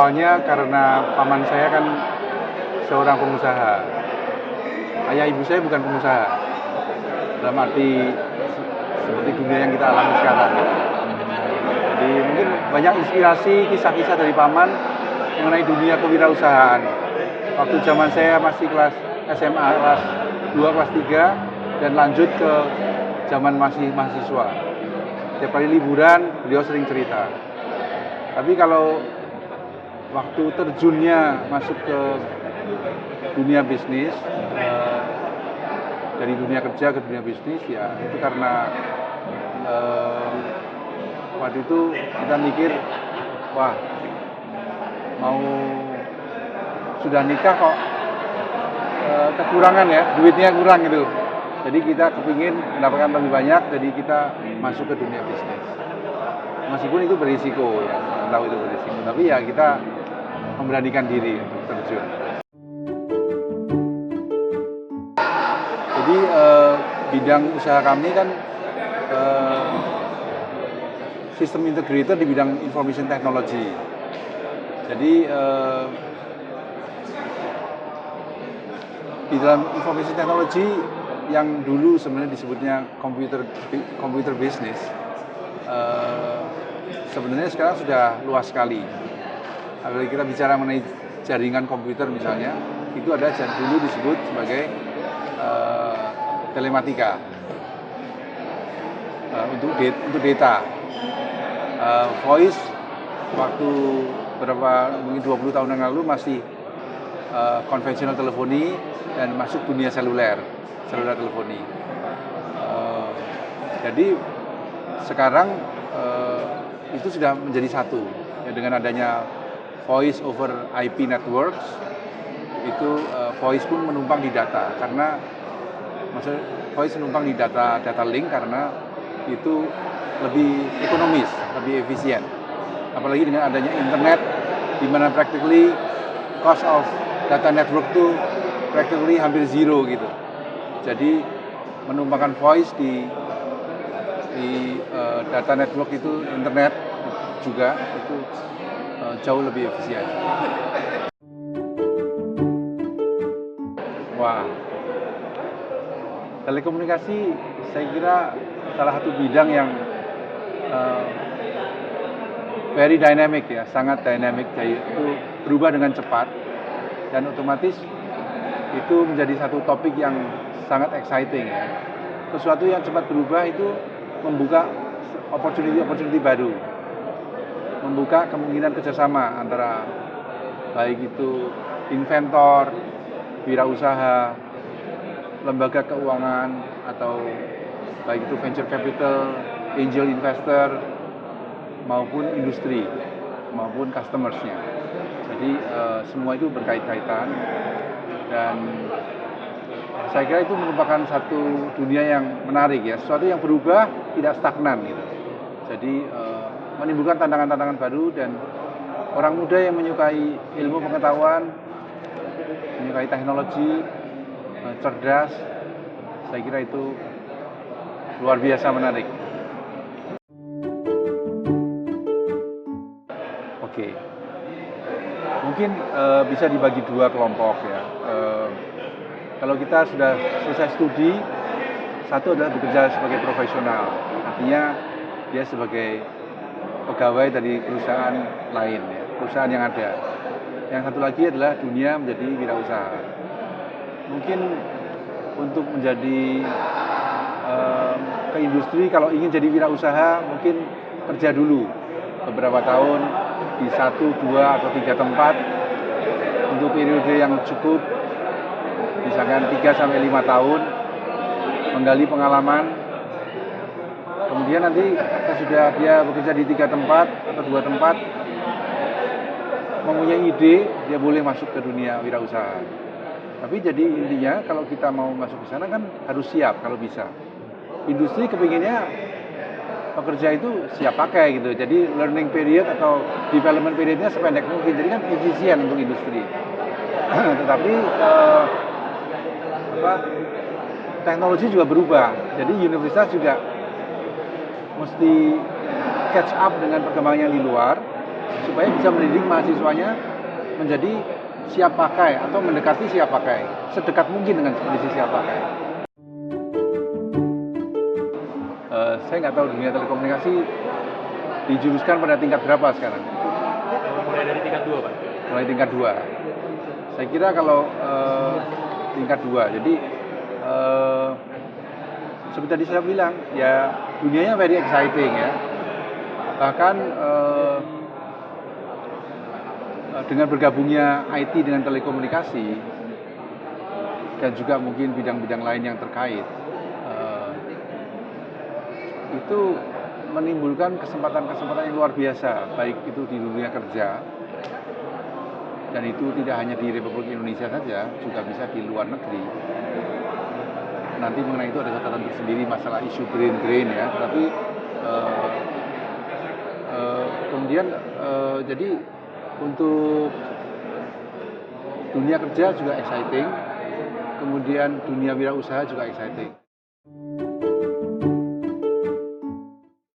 Awalnya karena paman saya kan seorang pengusaha. Ayah ibu saya bukan pengusaha. Dalam arti seperti dunia yang kita alami sekarang. Jadi mungkin banyak inspirasi kisah-kisah dari paman mengenai dunia kewirausahaan. Waktu zaman saya masih kelas SMA kelas 2, kelas 3 dan lanjut ke zaman masih mahasiswa. Setiap kali liburan beliau sering cerita. Tapi kalau waktu terjunnya masuk ke dunia bisnis, dari dunia kerja ke dunia bisnis, ya itu karena waktu itu kita mikir, wah mau sudah nikah kok kekurangan ya, duitnya kurang gitu. Jadi kita kepingin mendapatkan lebih banyak, jadi kita masuk ke dunia bisnis. Meskipun itu berisiko ya, tahu itu berisiko, tapi ya kita memberanikan diri untuk terjun. Jadi bidang usaha kami kan sistem integrator di bidang information technology. Jadi di dalam information technology yang dulu sebenarnya disebutnya computer business, sebenarnya sekarang sudah luas sekali. Kalau kita bicara mengenai jaringan komputer misalnya, itu ada dulu disebut sebagai telematika untuk data. Voice waktu mungkin 20 tahun yang lalu masih konvensional teleponi dan masuk dunia seluler teleponi. Jadi sekarang itu sudah menjadi satu ya, dengan adanya voice over IP networks. Itu voice pun menumpang di data, karena maksudnya voice menumpang di data link karena itu lebih ekonomis, lebih efisien. Apalagi dengan adanya internet, di mana practically cost of data network itu practically hampir zero gitu. Jadi menumpangkan voice di data network itu, internet juga itu jauh lebih efisien. Wah, telekomunikasi saya kira salah satu bidang yang very dynamic ya, sangat dynamic, yaitu berubah dengan cepat dan otomatis itu menjadi satu topik yang sangat exciting ya. Sesuatu yang cepat berubah itu membuka opportunity baru, membuka kemungkinan kerjasama antara baik itu inventor, wirausaha, lembaga keuangan, atau baik itu venture capital, angel investor, maupun industri, maupun customersnya. Jadi semua itu berkait-kaitan dan saya kira itu merupakan satu dunia yang menarik ya, sesuatu yang berubah, tidak stagnan gitu. Jadi menimbulkan tantangan-tantangan baru dan orang muda yang menyukai ilmu pengetahuan, menyukai teknologi, cerdas, saya kira itu luar biasa menarik. Oke, mungkin bisa dibagi dua kelompok ya. Kalau kita sudah selesai studi, satu adalah bekerja sebagai profesional, artinya dia sebagai pegawai dari perusahaan lain, ya, perusahaan yang ada. Yang satu lagi adalah dunia menjadi wirausaha. Mungkin untuk menjadi ke industri, kalau ingin jadi wirausaha, mungkin kerja dulu beberapa tahun di 1, 2, atau 3 tempat untuk periode yang cukup, misalkan 3-5 tahun, menggali pengalaman. Kemudian nanti sudah dia bekerja di 3 tempat atau 2 tempat, mempunyai ide, dia boleh masuk ke dunia wirausaha. Tapi jadi intinya kalau kita mau masuk ke sana kan harus siap kalau bisa. Industri kepinginnya pekerja itu siap pakai gitu. Jadi learning period atau development periodnya sependek mungkin. Jadi kan efisien untuk industri. Tetapi teknologi juga berubah. Jadi universitas juga mesti catch up dengan perkembangan yang di luar supaya bisa mendidik mahasiswanya menjadi siap pakai atau mendekati siap pakai, sedekat mungkin dengan kondisi siap pakai. Saya nggak tahu dunia telekomunikasi dijuruskan pada tingkat berapa sekarang? Mulai dari tingkat 2, Pak. Mulai tingkat 2. Saya kira kalau tingkat 2, jadi seperti tadi saya bilang, ya dunianya very exciting ya. Bahkan dengan bergabungnya IT dengan telekomunikasi dan juga mungkin bidang-bidang lain yang terkait, itu menimbulkan kesempatan-kesempatan yang luar biasa, baik itu di dunia kerja, dan itu tidak hanya di Republik Indonesia saja, juga bisa di luar negeri. Nanti mengenai itu ada catatan tersendiri masalah isu green ya, tapi kemudian jadi untuk dunia kerja juga exciting, kemudian dunia wirausaha juga exciting.